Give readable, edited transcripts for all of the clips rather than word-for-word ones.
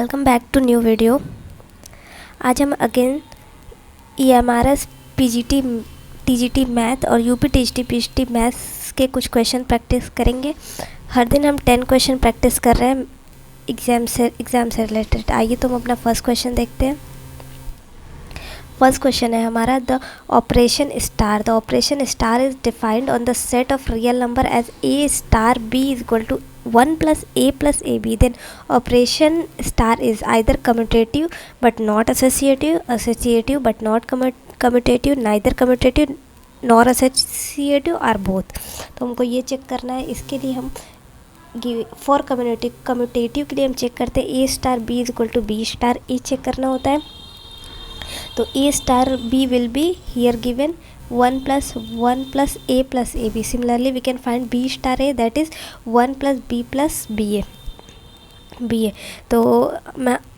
Welcome back to new video. आज हम again EMRS PGT TGT math और UP TGT PGT maths के कुछ क्वेश्चन प्रैक्टिस करेंगे। हर दिन हम 10 क्वेश्चन प्रैक्टिस कर रहे हैं एग्ज़ाम से रिलेटेड। आइए तो हम अपना फर्स्ट क्वेश्चन देखते हैं। फर्स्ट क्वेश्चन है हमारा, the operation star is defined on the set of real number as A star B is equal to 1 plus A plus AB. Then operation star is either commutative but not associative but not commutative, neither commutative nor associative or both. तो हमको ये check करना है। इसके लिए हम for commutative के लिए हम चेक करते हैं A star B is equal to B star A check करना होता है। तो A star B will be here given 1 plus A plus AB. Similarly we can find B star A, that is 1 plus B plus BA. तो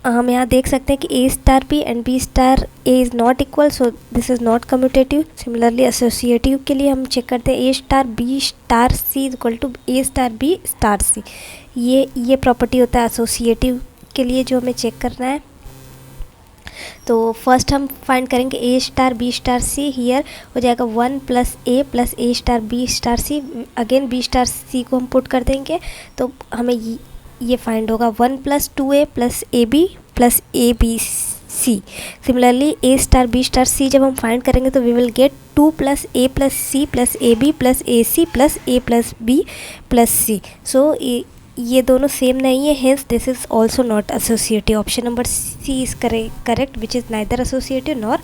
हम यहाँ देख सकते हैं कि A star B and B star A is not equal, so this is not commutative. Similarly associative के लिए हम चेक करते हैं A star B star C is equal to A star B star C. ये property होता है associative के लिए जो हमें चेक करना है। तो फर्स्ट हम फाइंड करेंगे A star B star C। Here हो जाएगा 1 plus A star B star C। Again B star C को हम पुट कर देंगे तो हमें ये फाइंड होगा 1 plus 2A plus AB plus ABC. Similarly A star B star C जब हम फाइंड करेंगे तो we will get 2 plus A plus C plus AB plus AC plus A plus B plus C. So ये दोनों same नहीं है, hence this is also not associative. Option number C is correct which is neither associative nor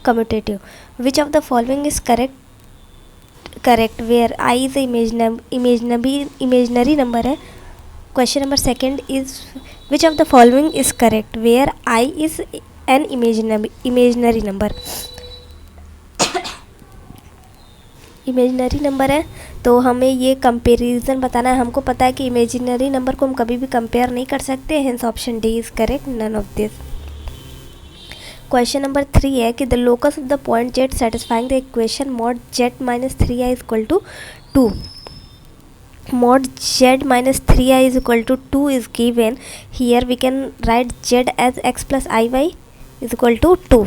commutative. Which of the following is correct where I is imaginary number है. Question number second is which of the following is correct where I is an imaginary number. Imaginary number है तो हमें ये comparison बताना है. हमको पता है कि इमेजिनरी नंबर को हम कभी भी कंपेयर नहीं कर सकते, hence option D is correct, none of this. Question number 3 है कि the locus of the point Z satisfying the equation mod Z minus 3i is equal to 2. mod z minus 3i is equal to 2 is given. Here we can write z as x plus iy is equal to 2.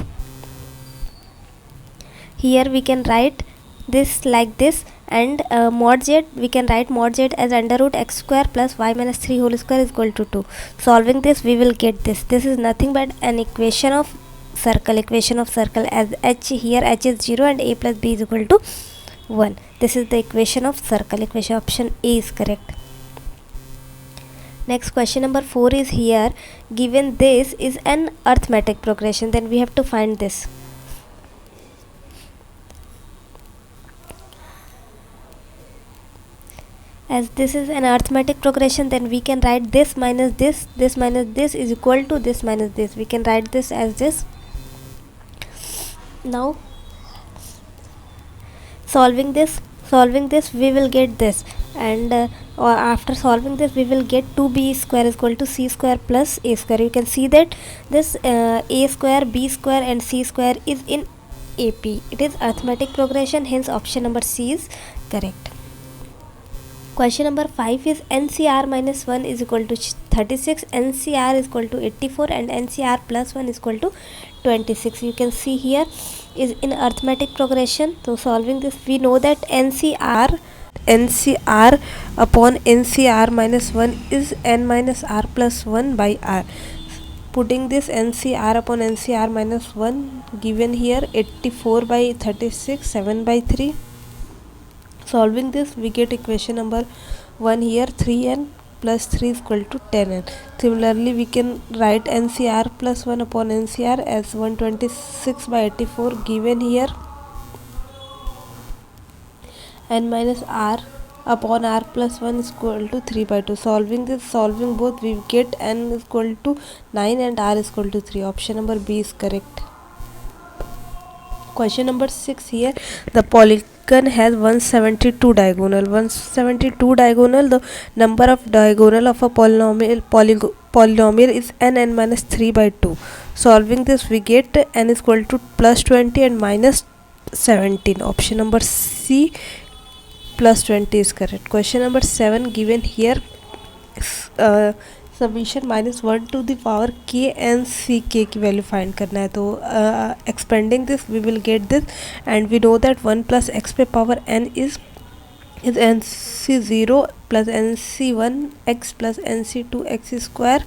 Here we can write this like this, and mod z we can write mod z as under root x square plus y minus 3 whole square is equal to 2. Solving this we will get this. This is nothing but an equation of circle as h, here h is 0 and a plus b is equal to 1. This is the equation of circle. Equation option A is correct. Next question number 4 is here given this is an arithmetic progression, then we have to find this. As this is an arithmetic progression, then we can write this minus this minus this is equal to this minus this. We can write this as this. Now solving this we will get this, and or after solving this we will get 2b square is equal to c square plus a square. You can see that this a square, b square and c square is in AP. It is arithmetic progression, hence option number C is correct. Question number 5 is NCR minus 1 is equal to 36, NCR is equal to 84 and NCR plus 1 is equal to 26. You can see here is in arithmetic progression. So solving this we know that NCR upon NCR minus 1 is n minus r plus 1 by r. Putting this NCR upon NCR minus 1 given here 84 by 36, 7 by 3. Solving this we get equation number 1 here 3n plus 3 is equal to 10n. Similarly we can write NCR plus 1 upon NCR as 126 by 84 given here n minus r upon r plus 1 is equal to 3 by 2. Solving both we get n is equal to 9 and r is equal to 3. Option number B is correct. Question number 6 here, the polygon has 172 diagonal. The number of diagonal of a polynomial is n minus 3 by 2. Solving this we get n is equal to plus 20 and minus 17. Option number C plus 20 is correct. Question number 7 given here summation -1 to the power k n C k की value find करना है। तो expanding this we will get this, and we know that 1 plus x पे power n is n C 0 plus n C 1 x plus n C 2 x square.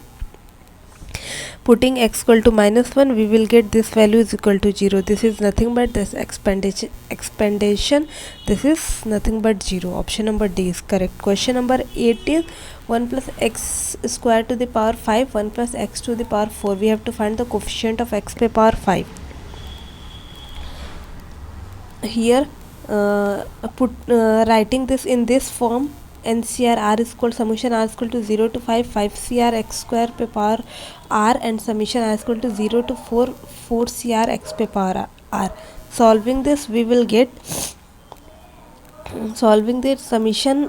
Putting x equal to -1, we will get this value is equal to 0. This is nothing but this expandation. This is nothing but 0. Option number D is correct. Question number 8 is 1 plus x square to the power 5, 1 plus x to the power 4. We have to find the coefficient of x by power 5. Here writing this in this form, NCR r is equal summation r is equal to 0 to 5 5 cr x square पे power r, and summation r is equal to 0 to 4 4 cr x पे power r. Solving this we will get, solving the summation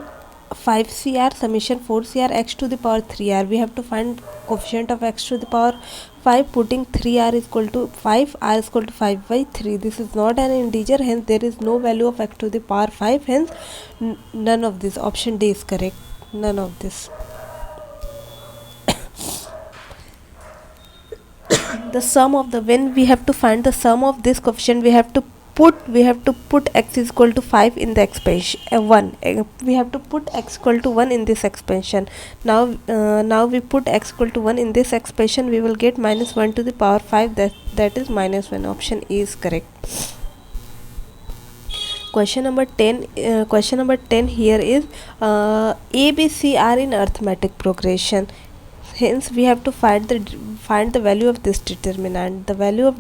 5 cr summation 4 cr x to the power 3r. We have to find coefficient of x to the power 5. Putting 3r is equal to 5, r is equal to 5 by 3. This is not an integer, hence there is no value of x to the power 5, hence none of this. Option D is correct, none of this. The sum of the, when we have to find the sum of this coefficient, we have to put x is equal to 5 in the expansion 1. We have to put x equal to 1 in this expansion. Now we put x equal to 1 in this expansion, we will get -1 to the power 5, that is -1. Option A is correct. Question number 10 here is a, b, c are in arithmetic progression. Hence we have to find the value of this determinant. The value of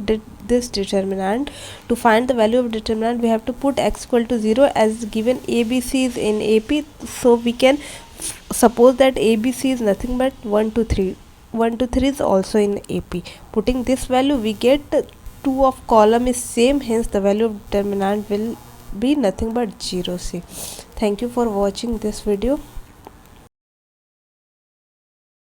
this determinant, to find the value of determinant, we have to put x equal to 0 as given ABC is in AP. So we can suppose that ABC is nothing but 1 to 3. 1 to 3 is also in AP. Putting this value, we get 2 of column is same, hence the value of determinant will be nothing but 0. C. Thank you for watching this video.